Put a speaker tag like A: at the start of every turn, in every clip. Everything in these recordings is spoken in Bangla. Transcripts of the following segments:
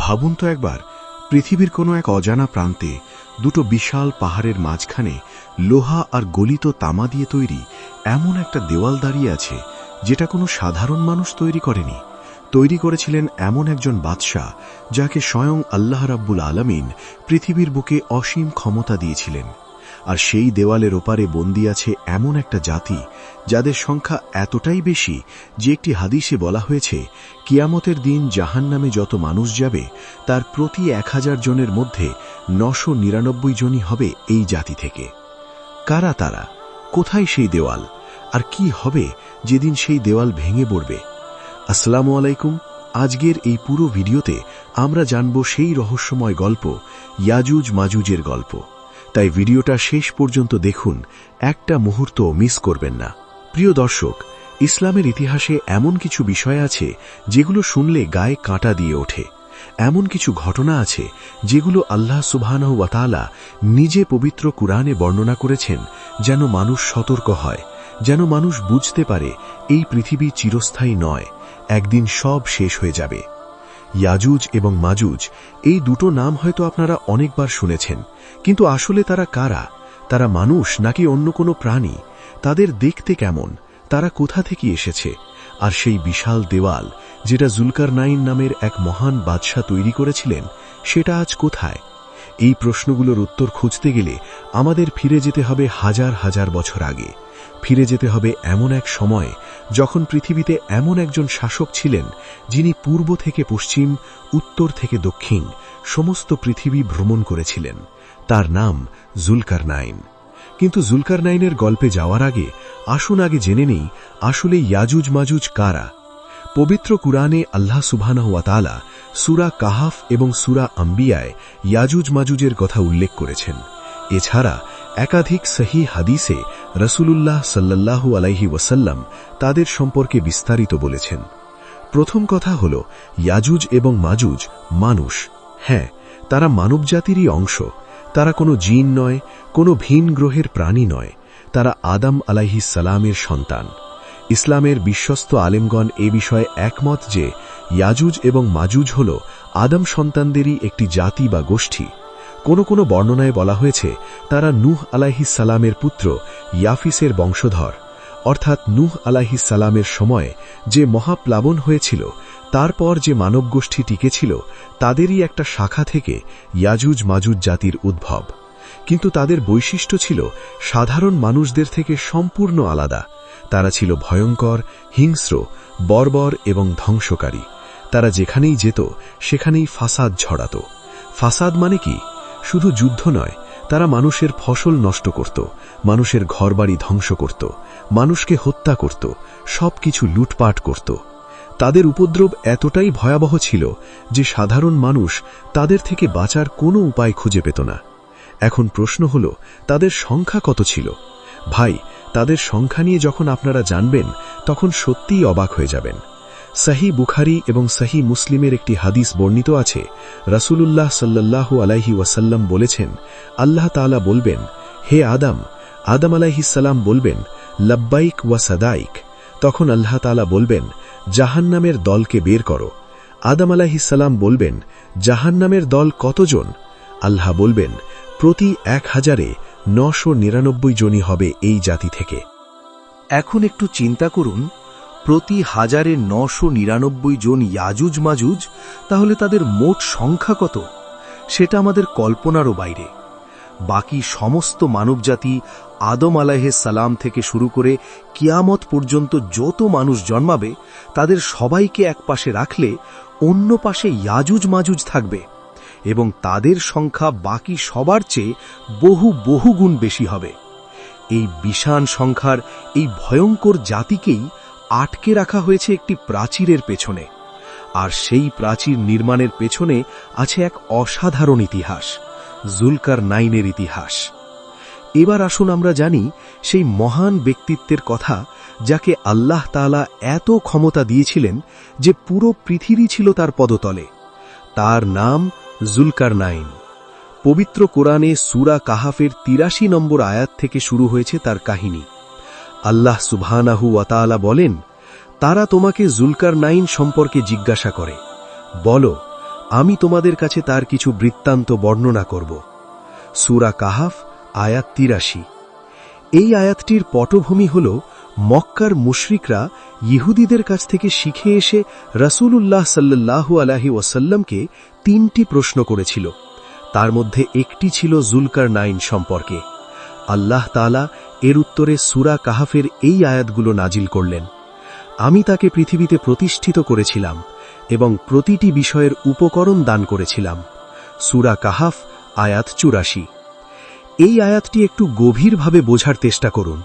A: ভাবুন তো একবার, পৃথিবীর কোনো এক অজানা প্রান্তে দুটো বিশাল পাহাড়ের মাঝখানে লোহা আর গলিত তামা দিয়ে তৈরি এমন একটা দেওয়াল দাঁড়িয়ে আছে, যেটা কোনো সাধারণ মানুষ তৈরি করেনি। তৈরি করেছিলেন এমন একজন বাদশাহ, যাকে স্বয়ং আল্লাহ রাব্বুল আলামিন পৃথিবীর বুকে অসীম ক্ষমতা দিয়েছিলেন। আর সেই দেওয়ালের ওপারে বন্দী আছে এমন একটা জাতি, যাদের সংখ্যা এতটাই বেশি যে একটি হাদিসে বলা হয়েছে, কিয়ামতের দিন জাহান্নামে যত মানুষ যাবে তার প্রতি 1000 জনের মধ্যে 999 জনই হবে এই জাতি থেকে। কারা তারা? কোথায় সেই দেওয়াল? আর কি হবে যেদিন সেই দেওয়াল ভেঙে পড়বে? আসসালামু আলাইকুম। আজকের এই পুরো ভিডিওতে আমরা জানব সেই রহস্যময় গল্প, ইয়াজুজ মাজুজের গল্প। তাই ভিডিওটা শেষ পর্যন্ত দেখুন, একটা মুহূর্ত মিস করবেন না। প্রিয় দর্শক, ইসলামের ইতিহাসে এমন কিছু বিষয় আছে যেগুলো শুনলে গায়ে কাঁটা দিয়ে ওঠে। এমন কিছু ঘটনা আছে যেগুলো আল্লাহ সুবহানাহু ওয়া তাআলা নিজে পবিত্র কুরআনে বর্ণনা করেছেন, যেন মানুষ সতর্ক হয়, যেন মানুষ বুঝতে পারে এই পৃথিবী চিরস্থায়ী নয়, একদিন সব শেষ হয়ে যাবে। ইয়াজুজ এবং মাজুজ, এই দুটো নাম হয়তো আপনারা অনেকবার শুনেছেন, কিন্তু আসলে তারা কারা? তারা মানুষ নাকি অন্য কোনো প্রাণী? তাদের দেখতে কেমন? তারা কোথা থেকে এসেছে? আর সেই বিশাল দেওয়াল, যেটা জুলকারনাইন নামের এক মহান বাদশাহ তৈরি করেছিলেন, সেটা আজ কোথায়? এই প্রশ্নগুলোর উত্তর খুঁজতে গেলে আমাদের ফিরে যেতে হবে হাজার হাজার বছর আগে। ফিরে যেতে হবে এমন এক সময়ে যখন পৃথিবীতে এমন একজন শাসক ছিলেন, যিনি পূর্ব থেকে পশ্চিম, উত্তর থেকে দক্ষিণ সমস্ত পৃথিবী ভ্রমণ করেছিলেন। তার নাম জুলকারনাইন। কিন্তু জুলকারনাইনের গল্পে যাওয়ার আগে আসুন আগে জেনে নেই আসলে ইয়াজুজ মাজুজ কারা। পবিত্র কুরআনে আল্লাহ সুবহানাহু ওয়া তাআলা সূরা কাহাফ এবং সূরা আম্বিয়ায় ইয়াজুজ মাজুজের কথা উল্লেখ করেছেন। এছাড়া একাধিক সহিহ হাদিসে রাসূলুল্লাহ সাল্লাল্লাহু আলাইহি ওয়াসাল্লাম তাদের সম্পর্কে বিস্তারিত বলেছেন। প্রথম কথা হল, ইয়াজুজ এবং মাজুজ মানুষ। হ্যাঁ, তারা মানবজাতিরই অংশ। তারা কোনো জিন নয়, কোনো ভিন গ্রহের প্রাণী নয়। তারা আদম আলাইহিস সালামের সন্তান। ইসলামের বিশ্বস্ত আলেমগণ এ বিষয়ে একমত যে ইয়াজুজ এবং মাজুজ হল আদম সন্তানদেরই একটি জাতি বা গোষ্ঠী। কোনো বর্ণনায় বলা হয়েছে তারা নূহ আলাইহিস সালামের পুত্র ইয়াফিসের বংশধর, অর্থাৎ নূহ আলাইহিস সালামের সময় যে মহাপ্লাবন হয়েছিল, তারপর যে মানব গোষ্ঠী টিকেছিল, তাদেরই একটা শাখা থেকে ইয়াজুজ মাজুজ জাতির উদ্ভব। কিন্তু তাদের বৈশিষ্ট্য ছিল সাধারণ মানুষদের থেকে সম্পূর্ণ আলাদা। তারা ছিল ভয়ঙ্কর, হিংস্র, বর্বর এবং ধ্বংসকারী। তারা যেখানেই যেত সেখানেই ফাসাদ ছড়াত। ফাসাদ মানে কি? শুধু যুদ্ধ নয়, তারা মানুষের ফসল নষ্ট করত, মানুষের ঘরবাড়ি ধ্বংস করত, মানুষকে হত্যা করত, সবকিছু লুটপাট করত। তাদের উপদ্রব এতটাই ভয়াবহ ছিল যে সাধারণ মানুষ তাদের থেকে বাঁচার কোনো উপায় খুঁজে পেত না। এখন প্রশ্ন হল, তাদের সংখ্যা কত ছিল? ভাই, তাদের সংখ্যা নিয়ে যখন আপনারা জানবেন, তখন সত্যিই অবাক হয়ে যাবেন। সহিহ বুখারী এবং সহিহ মুসলিমের একটি হাদিস বর্ণিত আছে, রাসূলুল্লাহ সাল্লাল্লাহু আলাইহি ওয়াসাল্লাম বলেছেন, আল্লাহ তাআলা বলবেন, হে আদম। আদম আলাইহিস সালাম বলবেন, লাব্বাইক ওয়া সাদাইক। তখন আল্লাহ তাআলা বলবেন, জাহান্নামের দলকে বের করো। আদম আলাইহিস সালাম বলবেন, জাহান্নামের দল কতজন? আল্লাহ বলবেন, প্রতি 1000-এ 999 জনই হবে এই জাতি থেকে।
B: এখন একটু চিন্তা করুন, প্রতি 1000-এ 999 জন ইয়াজুজ মাজুজ, তাহলে তাদের মোট সংখ্যা কত? সেটা আমাদের কল্পনারও বাইরে। বাকি সমস্ত মানবজাতি, আদম আলাইহিস সালাম থেকে শুরু করে কিয়ামত পর্যন্ত যত মানুষ জন্মাবে, তাদের সবাইকে এক পাশে রাখলে অন্য পাশে ইয়াজুজ মাজুজ থাকবে, এবং তাদের সংখ্যা বাকি সবার চেয়ে বহু গুণ বেশি হবে। এই বিশাল সংখ্যার এই ভয়ঙ্কর জাতিকেই আটকে রাখা হয়েছে একটি প্রাচীরের পেছনে। আর সেই প্রাচীর নির্মাণের পেছনে আছে এক অসাধারণ ইতিহাস, জুলকারনাইনের ইতিহাস। এবার আসুন আমরা জানি সেই মহান ব্যক্তিত্বের কথা, যাকে আল্লাহ তাআলা এত ক্ষমতা দিয়েছিলেন যে পুরো পৃথিবী ছিল তার পদতলে। তার নাম জুলকারনাইন। পবিত্র কোরআনে সূরা কাহাফের 83 নম্বর আয়াত থেকে শুরু হয়েছে তার কাহিনী। আল্লাহ সুবহানাহু ওয়া তাআলা বলেন, তারা তোমাকে জুলকারনাইন সম্পর্কে জিজ্ঞাসা করে, বলো, আমি তোমাদের কাছে তার কিছু বৃত্তান্ত বর্ণনা করব। সূরা কাহাফ আয়াত ৮৩। এই আয়াতটির পটভূমি হল মক্কার মুশরিকরা ইহুদিদের কাছ থেকে শিখে এসে রাসূলুল্লাহ সাল্লাল্লাহু আলাইহি ওয়াসাল্লামকে ৩টি প্রশ্ন করেছিল। তার মধ্যে একটি ছিল যুলকারনাইন সম্পর্কে। আল্লাহ তাআলা এর উত্তরে সূরা কাহাফের এই আয়াতগুলো নাজিল করলেন। আমি তাকে পৃথিবীতে প্রতিষ্ঠিত করেছিলাম এবং প্রতিটি বিষয়ের উপকরণ দান করেছিলাম। সূরা কাহাফ আয়াত ৮৪। এই আয়াতটি একটু গভীরভাবে বোঝার চেষ্টা করুন।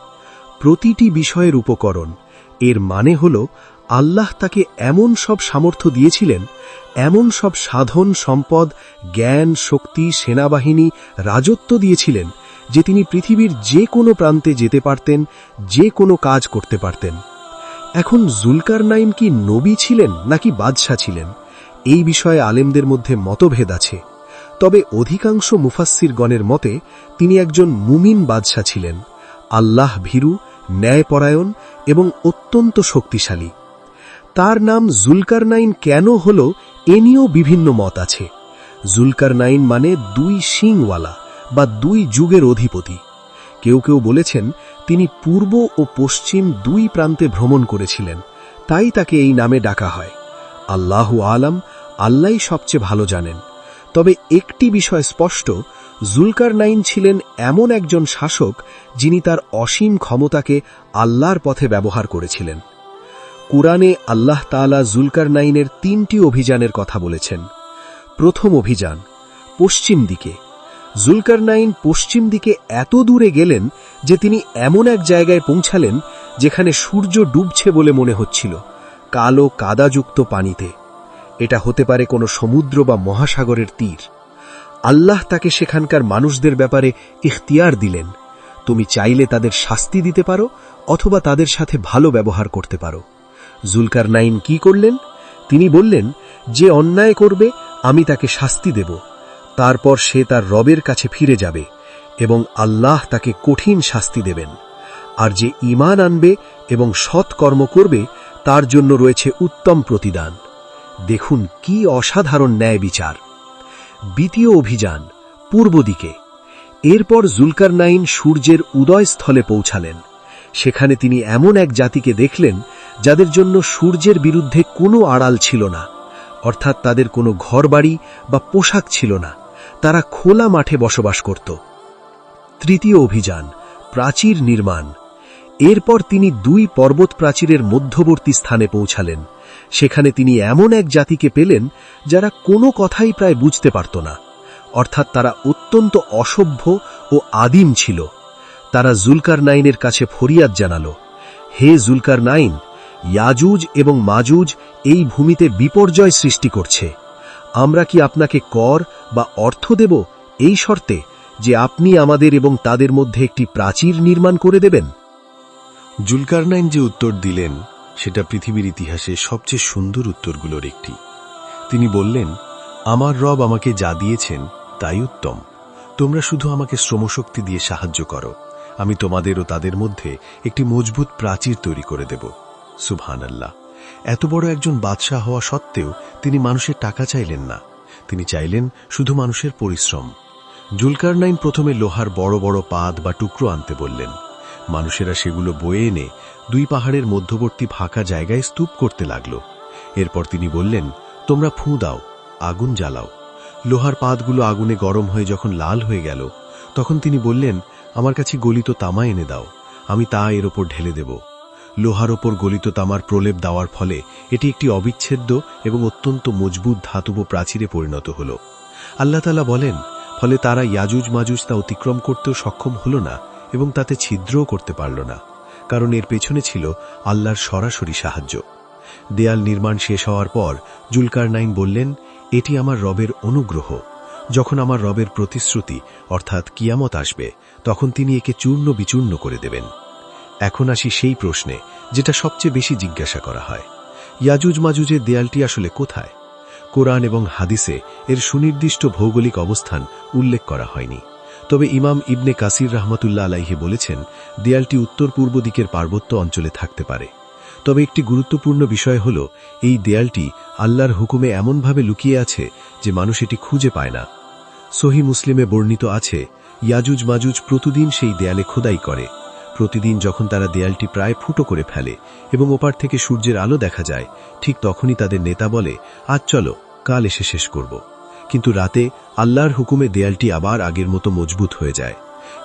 B: প্রতিটি বিষয়ের উপকরণ এর মানে হল আল্লাহ তাকে এমন সব সামর্থ্য দিয়েছিলেন, এমন সব সাধন সম্পদ, জ্ঞান, শক্তি, সেনাবাহিনী, রাজত্ব দিয়েছিলেন যে তিনি পৃথিবীর যে কোনো প্রান্তে যেতে পারতেন, যে কোনো কাজ করতে পারতেন। এখন যুলকারনাইন কি নবী ছিলেন নাকি বাদশাহ ছিলেন, এই বিষয়ে আলেমদের মধ্যে মতভেদ আছে। তবে অধিকাংশ মুফাসসিরগণের মতে তিনি একজন মুমিন বাদশাহ ছিলেন, আল্লাহ ভীরু, ন্যায়পরায়ণ এবং অত্যন্ত শক্তিশালী। তার নাম যুলকারনাইন কেন হল এ নিয়েও বিভিন্ন মত আছে। যুলকারনাইন মানে ২ শিংওয়ালা বা ২ যুগের অধিপতি। কেউ কেউ বলেছেন তিনি পূর্ব ও পশ্চিম ২ প্রান্তে ভ্রমণ করেছিলেন, তাই তাকে এই নামে ডাকা হয়। আল্লাহু আলাম, আল্লাহই সবচেয়ে ভালো জানেন। তবে একটি বিষয় স্পষ্ট, যুলকারনাইন ছিলেন এমন একজন শাসক যিনি তার অসীম ক্ষমতাকে আল্লাহর পথে ব্যবহার করেছিলেন। কুরআনে আল্লাহ তাআলা যুলকারনাইনের ৩টি অভিযানের কথা বলেছেন। প্রথম অভিযান পশ্চিম দিকে। যুলকারনাইন পশ্চিম দিকে এত দূরে গেলেন যে তিনি এমন এক জায়গায় পৌঁছালেন যেখানে সূর্য ডুবছে বলে মনে হচ্ছিল, কালো কাদাযুক্ত পানিতে। এটা হতে পারে কোনো সমুদ্র বা মহাসাগরের তীর। আল্লাহ তাকে সেখানকার মানুষদের ব্যাপারে ইখতিয়ার দিলেন। তুমি চাইলে তাদের শাস্তি দিতে পারো অথবা তাদের সাথে ভালো ব্যবহার করতে পারো। যুলকারনাইন কি করলেন? তিনি বললেন, যে অন্যায় করবে আমি তাকে শাস্তি দেব। তারপর সে তার রবের কাছে ফিরে যাবে এবং আল্লাহ তাকে কঠিন শাস্তি দেবেন। আর যে ঈমান আনবে এবং সৎ কর্ম করবে তার জন্য রয়েছে উত্তম প্রতিদান। দেখুন কি অসাধারণ ন্যায় বিচার। দ্বিতীয় অভিযান পূর্ব দিকে। এরপর যুলকারনাইন সূর্যের উদয়স্থলে পৌঁছালেন। সেখানে তিনি এমন এক জাতিকে দেখলেন যাদের জন্য সূর্যের বিরুদ্ধে কোনো আড়াল ছিল না, অর্থাৎ তাদের কোনো ঘরবাড়ি বা পোশাক ছিল না, তারা খোলা মাঠে বসবাস করত। তৃতীয় অভিযান প্রাচীর নির্মাণ। এরপর তিনি ২ পর্বত প্রাচীরের মধ্যবর্তী স্থানে পৌঁছালেন। সেখানে তিনি এমন এক জাতিকে পেলেন যারা কোনো কথাই প্রায় বুঝতে পারত না, অর্থাৎ তারা অত্যন্ত অসভ্য ও আদিম ছিল। তারা যুলকারনাইনের কাছে ফরিয়াদ জানাল, হে যুলকারনাইন, ইয়াজুজ এবং মাজুজ এই ভূমিতে বিপর্যয় সৃষ্টি করছে। আমরা কি আপনাকে কর বা অর্থ দেব এই শর্তে যে আপনি আমাদের এবং তাদের মধ্যে একটি প্রাচীর নির্মাণ করে দেবেন?
A: যুলকারনাইন যে উত্তর দিলেন সেটা পৃথিবীর ইতিহাসে সবচেয়ে সুন্দর উত্তরগুলোর একটি। তিনি বললেন, আমার রব আমাকে যা দিয়েছেন তাই উত্তম। তোমরা শুধু আমাকে শ্রমশক্তি দিয়ে সাহায্য করো, আমি তোমাদের ও তাদের মধ্যে একটি মজবুত প্রাচীর তৈরি করে দেব। সুবহানাল্লাহ। এত বড় একজন বাদশাহ হওয়া সত্ত্বেও তিনি মানুষের টাকা চাইলেন না, তিনি চাইলেন শুধু মানুষের পরিশ্রম। যুলকারনাইন প্রথমে লোহার বড় বড় পাত বা টুকরো আনতে বললেন। মানুষেরা সেগুলো বয়ে এনে ২ পাহাড়ের মধ্যবর্তী ফাঁকা জায়গায় স্তূপ করতে লাগল। এরপর তিনি বললেন, তোমরা ফুঁ দাও, আগুন জ্বালাও। লোহার পাতগুলো আগুনে গরম হয়ে যখন লাল হয়ে গেল, তখন তিনি বললেন, আমার কাছে গলিত তামা এনে দাও, আমি তা এর ওপর ঢেলে দেব। লোহার ওপর গলিত তামার প্রলেপ দেওয়ার ফলে এটি একটি অবিচ্ছেদ্য এবং অত্যন্ত মজবুত ধাতব প্রাচীরে পরিণত হল। আল্লাহ তাআলা বলেন, ফলে তারা ইয়াজুজ মাজুজ তা অতিক্রম করতেও সক্ষম হল না এবং তাতে ছিদ্রও করতে পারল না, কারণ এর পেছনে ছিল আল্লাহর সরাসরি সাহায্য। দেয়াল নির্মাণ শেষ হওয়ার পর যুলকারনাইন বললেন, এটি আমার রবের অনুগ্রহ। যখন আমার রবের প্রতিশ্রুতি অর্থাৎ কিয়ামত আসবে, তখন তিনি একে চূর্ণ বিচূর্ণ করে দেবেন। এখন আসি সেই প্রশ্নে যেটা সবচেয়ে বেশি জিজ্ঞাসা করা হয়, ইয়াজুজ মাজুজের দেয়ালটি আসলে কোথায়? কোরআন এবং হাদিসে এর সুনির্দিষ্ট ভৌগোলিক অবস্থান উল্লেখ করা হয়নি। তবে ইমাম ইবনে কাসির রাহমাতুল্লাহ আলাইহি বলেছেন, দেয়ালটি উত্তর পূর্ব দিকের পার্বত্য অঞ্চলে থাকতে পারে।
B: তবে একটি গুরুত্বপূর্ণ বিষয় হল এই দেয়ালটি আল্লাহর হুকুমে এমনভাবে লুকিয়ে আছে যে মানুষ এটি খুঁজে পায় না। সহিহ মুসলিমে বর্ণিত আছে, ইয়াজুজ মাজুজ প্রতিদিন সেই দেয়ালে খোদাই করে। প্রতিদিন যখন তারা দেয়ালটি প্রায় ফুটো করে ফেলে এবং ওপার থেকে সূর্যের আলো দেখা যায়, ঠিক তখনই তাদের নেতা বলে, আজ চলো, কাল এসে শেষ করব। কিন্তু রাতে আল্লাহর হুকুমে দেয়ালটি আবার আগের মতো মজবুত হয়ে যায়।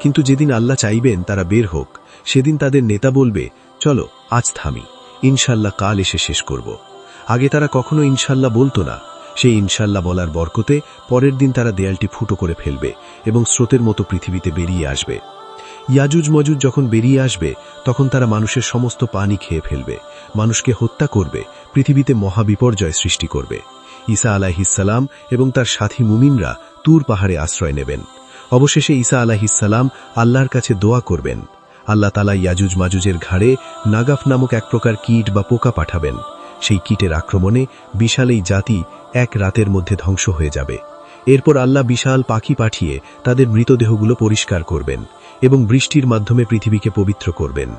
B: কিন্তু যেদিন আল্লাহ চাইবেন তারা বের হোক, সেদিন তাদের নেতা বলবে, চলো আজ থামি, ইনশাল্লাহ কাল এসে শেষ করব। আগে তারা কখনো ইনশাল্লাহ বলতো না। সেই ইনশাল্লাহ বলার বরকতে পরের দিন তারা দেয়ালটি ফুটো করে ফেলবে এবং স্রোতের মতো পৃথিবীতে বেরিয়ে আসবে। ইয়াজুজ মজুজ যখন বেরিয়ে আসবে, তখন তারা মানুষের সমস্ত পানি খেয়ে ফেলবে, মানুষকে হত্যা করবে, পৃথিবীতে মহাবিপর্যয় সৃষ্টি করবে। ঈসা আলাইহিসসালাম এবং তার সাথী মুমিনরা তুর পাহাড়ে আশ্রয় নেবেন। অবশেষে ঈসা আলাইহিসসালাম আল্লাহর কাছে দোয়া করবেন। আল্লাহ তাআলা ইয়াজুজ মাজুজের ঘাড়ে নাগাফ নামক এক প্রকার কীট বা পোকা পাঠাবেন। সেই কীটের আক্রমণে বিশাল এই জাতি এক রাতের মধ্যে ধ্বংস হয়ে যাবে। এরপর আল্লাহ বিশাল পাখি পাঠিয়ে তাদের মৃতদেহগুলো পরিষ্কার করবেন এবং বৃষ্টির মাধ্যমে পৃথিবীকে পবিত্র করবেন।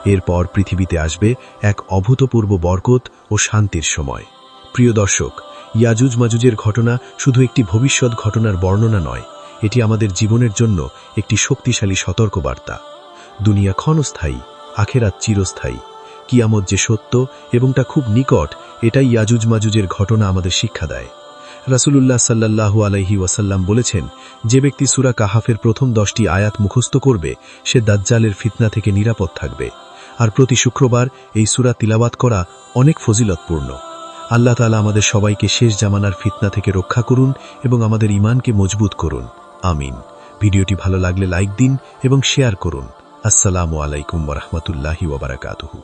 B: এরপর পৃথিবীতে আসবে এক অভূতপূর্ব বরকত ও শান্তির সময়। প্রিয় দর্শক, ইয়াজুজ মাজুজের ঘটনা শুধু একটি ভবিষ্যৎ ঘটনার বর্ণনা নয়, এটি আমাদের জীবনের জন্য একটি শক্তিশালী সতর্কবার্তা। দুনিয়া ক্ষণস্থায়ী, আখেরাত চিরস্থায়ী। কিয়ামত যে সত্য এবং তা খুব নিকট, এটাই ইয়াজুজ মাজুজের ঘটনা আমাদের শিক্ষা দেয়। রাসূলুল্লাহ সাল্লাল্লাহু আলাইহি ওয়াসাল্লাম বলেছেন, যে ব্যক্তি সূরা কাহাফের প্রথম 10টি আয়াত মুখস্থ করবে, সে দাজ্জালের ফিতনা থেকে নিরাপদ থাকবে। আর প্রতি শুক্রবার এই সূরা তিলাওয়াত করা অনেক ফজিলতপূর্ণ। আল্লাহ তাআলা আমাদের সবাইকে শেষ জামানার ফিতনা থেকে রক্ষা করুন এবং আমাদের ঈমানকে মজবুত করুন। আমিন। ভিডিওটি ভালো লাগলে লাইক দিন এবং শেয়ার করুন। আসসালামু আলাইকুম ওয়া রাহমাতুল্লাহি ওয়া বারাকাতুহু।